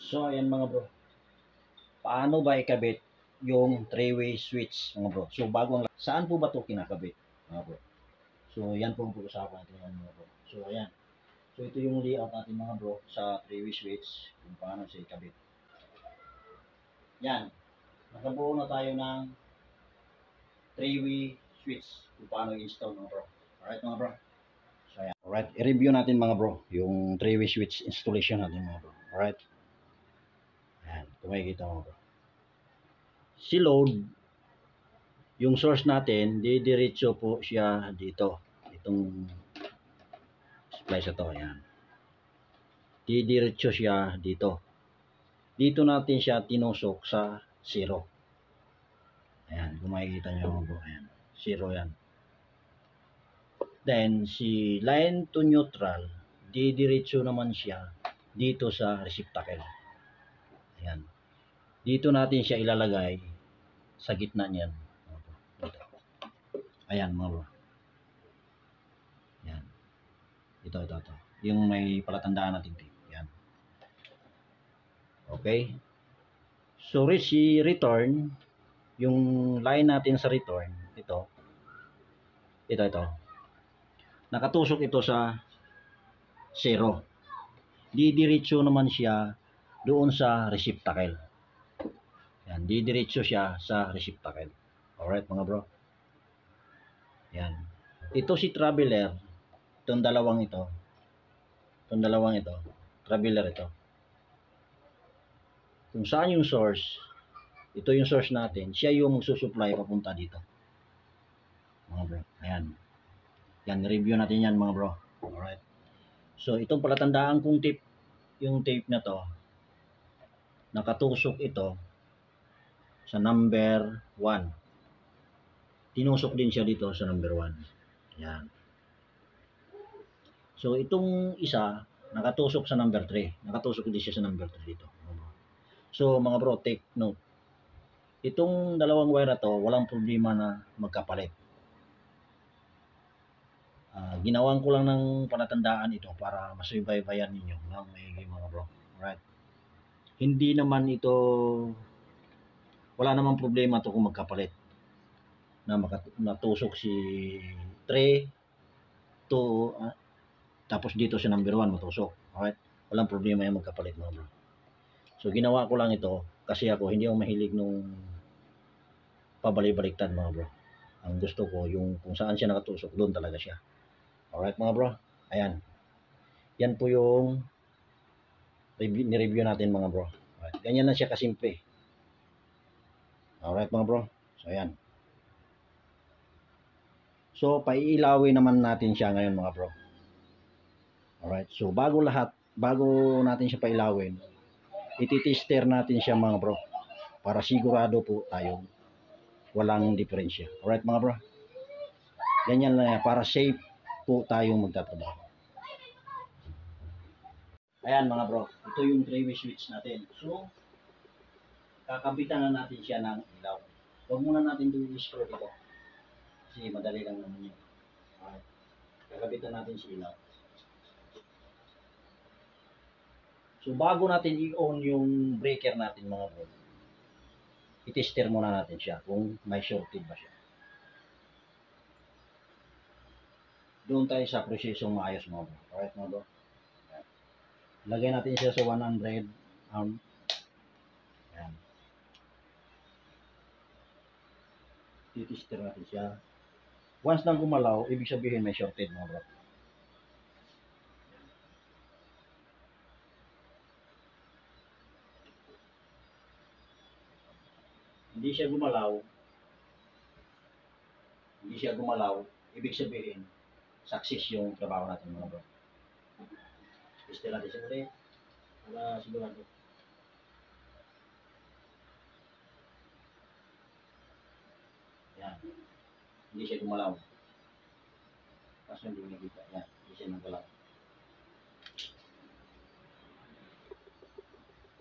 So, ayan mga bro. Paano ba ikabit yung three-way switch mga bro? So, saan po ba ito kinakabit mga bro? So, yan po ang pag-usapan natin mga bro. So, ayan. So, ito yung layout natin mga bro sa three-way switch kung paano siya ikabit. Yan. Nakabuo na tayo ng three-way switch kung paano i-install mga bro. Alright mga bro. So, ayan. Alright. I-review natin mga bro yung three-way switch installation natin mga bro. Alright. Ayan. Kung makikita mga bro. Si load, yung source natin, didiretso po siya dito. Itong splice ito, ayan. Didiretso siya dito. Dito natin siya tinusok sa 0. Ayan, kung makikita nyo bro, ayan. 0 yan. Then, si line to neutral, didiretso naman siya dito sa receptacle. Ayan. Dito natin siya ilalagay sa gitna niyan. Dito. Ayan mga bro. Ayan. Ito. Yung may palatandaan natin tape. Ayan. Okay. So, si return, yung line natin sa return, ito. Nakatusok ito sa 0. Didiretso naman siya doon sa receptacle. Yan, didiretso siya sa receptacle. Alright mga bro. Yan. Ito si traveler, itong dalawang ito, traveler ito. Kung saan yung source, ito yung source natin, siya yung magsusupply papunta dito. Mga bro, ayan. Yan, review natin yan mga bro. Alright. So, itong palatandaan kong tape, yung tape na to, nakatusok ito sa number 1. Tinusok din siya dito sa number 1. Yan. So, itong isa, nakatusok sa number 3. Nakatusok din siya sa number 3 dito. So, mga bro, take note. Itong dalawang wire na to, walang problema na magkapalit. Ginawan ko lang ng palatandaan ito para masubaybayan ninyo ng maigi mga bro. Alright. Hindi naman ito, wala namang problema to kung magkapalit. Na natusok si 3 to tapos dito sa number 1 matusok. Alright. Walang problema yung magkapalit mga bro. So ginawa ko lang ito kasi ako hindi ako mahilig nung pabalik-baliktad mga bro. Ang gusto ko yung kung saan siya nakatusok, doon talaga siya. Alright mga bro. Ayan. Yan po yung ni-review natin mga bro. Alright. Ganyan na siya kasimple. Alright mga bro. So ayan. So paiilawin naman natin siya ngayon mga bro. Alright. So bago natin siya pailawin, ititester natin siya mga bro. Para sigurado po tayo walang diferensya. Alright mga bro. Ganyan lang yan. Para safe po tayong magtatrabaho. Ayan mga bro, ito yung three-way switch natin. So, kakabitan na natin siya ng ilaw. Huwag muna natin ito i-screw dito. Kasi madali lang naman yun. Alright. Kakabitan natin si ilaw. So, bago natin i-on yung breaker natin mga bro, i-tester muna natin siya kung may shorted ba siya. Doon tayo sa prosesong maayos mga bro. Alright mga bro. Lagay natin siya sa 100 amp. Ayan. Titester natin siya. Once nang gumalaw, ibig sabihin may shorted mga bro. Hindi siya gumalaw, ibig sabihin success yung trabaho natin mga bro. Tester natin siya ulit para sigurado. Yan. Hindi siya gumalaw. Kaso hindi nakita. Yan. Hindi siya nagalaw.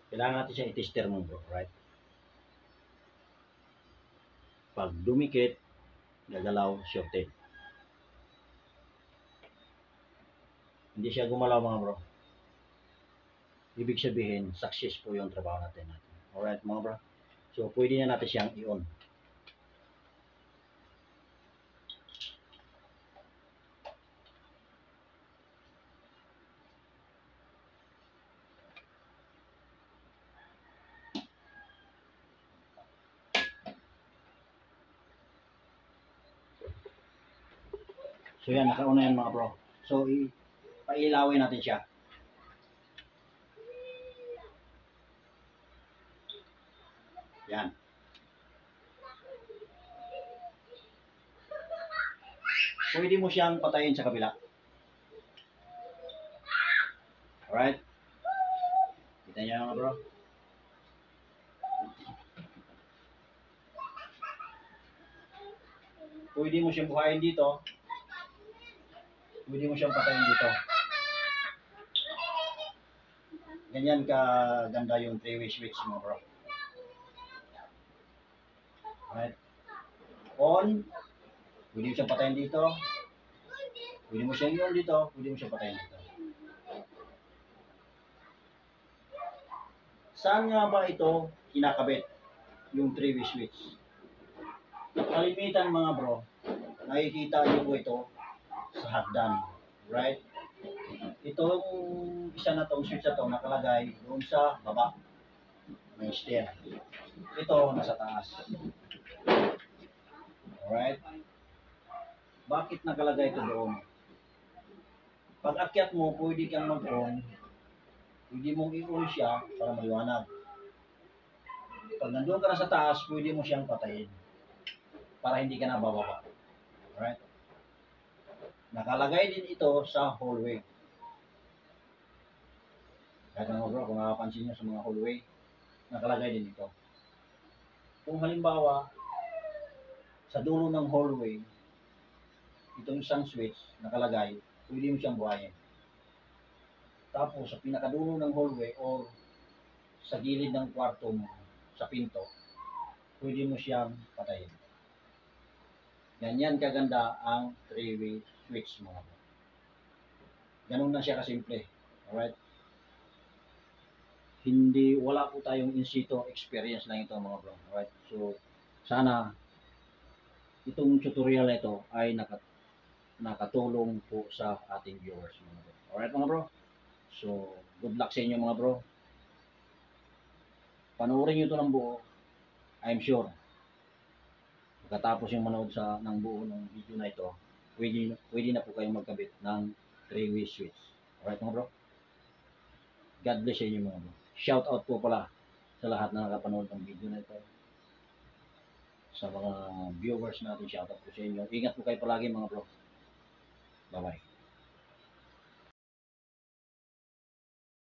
Kailangan natin siya i-tester mo bro. Right? Pag dumikit, gagalaw, shorted. Hindi siya gumalaw mga bro. ibig sabihin, success po yung trabaho natin. Alright mga bro. So, pwede na natin siyang i-on. So yan, naka-on na yan mga bro. So, pailawin natin siya. Yan. Pwede mo siyang patayin sa kabila. Alright? Kita niyo mga bro. Pwede mo siyang buhayin dito. Pwede mo siyang patayin dito. Ganyan ka ganda yung 3-way switch mo bro. Alright? On. Pwede mo siyang patayin dito. Pwede mo siyang i-on dito. Pwede mo siyang patayin dito. Saan nga ba ito kinakabit? Yung 3-way switch. Kalimitan mga bro, nakikita niyo po ito sa hagdan. Right? Itong isa na itong switch na ito nakalagay doon sa baba ng stair. Ito nasa taas. Alright? Bakit nakalagay ito doon? Pag akyat mo, pwede kang mag-on. Pwede mong i-on siya para maliwanag. Pag nandun ka na sa taas, pwede mo siyang patayin para hindi ka na bababa. Alright? Nakalagay din ito sa hallway. Kahit mga bro, kung makapansin nyo sa mga hallway, nakalagay din ito. Kung halimbawa, sa dulo ng hallway, itong isang switch nakalagay, pwede mo siyang buhayin. Tapos, sa pinakadulo ng hallway or sa gilid ng kwarto mo, sa pinto, pwede mo siyang patayin. Ganyan kaganda ang 3-way switch mga bro. Ganun na siya kasimple. Alright? Hindi, wala po tayong in situ experience lang ito mga bro. Alright? So, sana itong tutorial na ito ay nakatulong po sa ating viewers mga bro. Alright mga bro? So, good luck sa inyo mga bro. Panoorin nyo ito ng buo. I'm sure pagkatapos yung manood ng buo ng video na ito, pwede na po kayong magkabit ng 3-way switch. Alright mga bro? God bless sa inyo mga bro. Shout out po pala sa lahat na nakapanood ng video na ito. Sa mga viewers natin, shout out po sa inyo. Ingat po kayo palagi mga bro. Bye bye.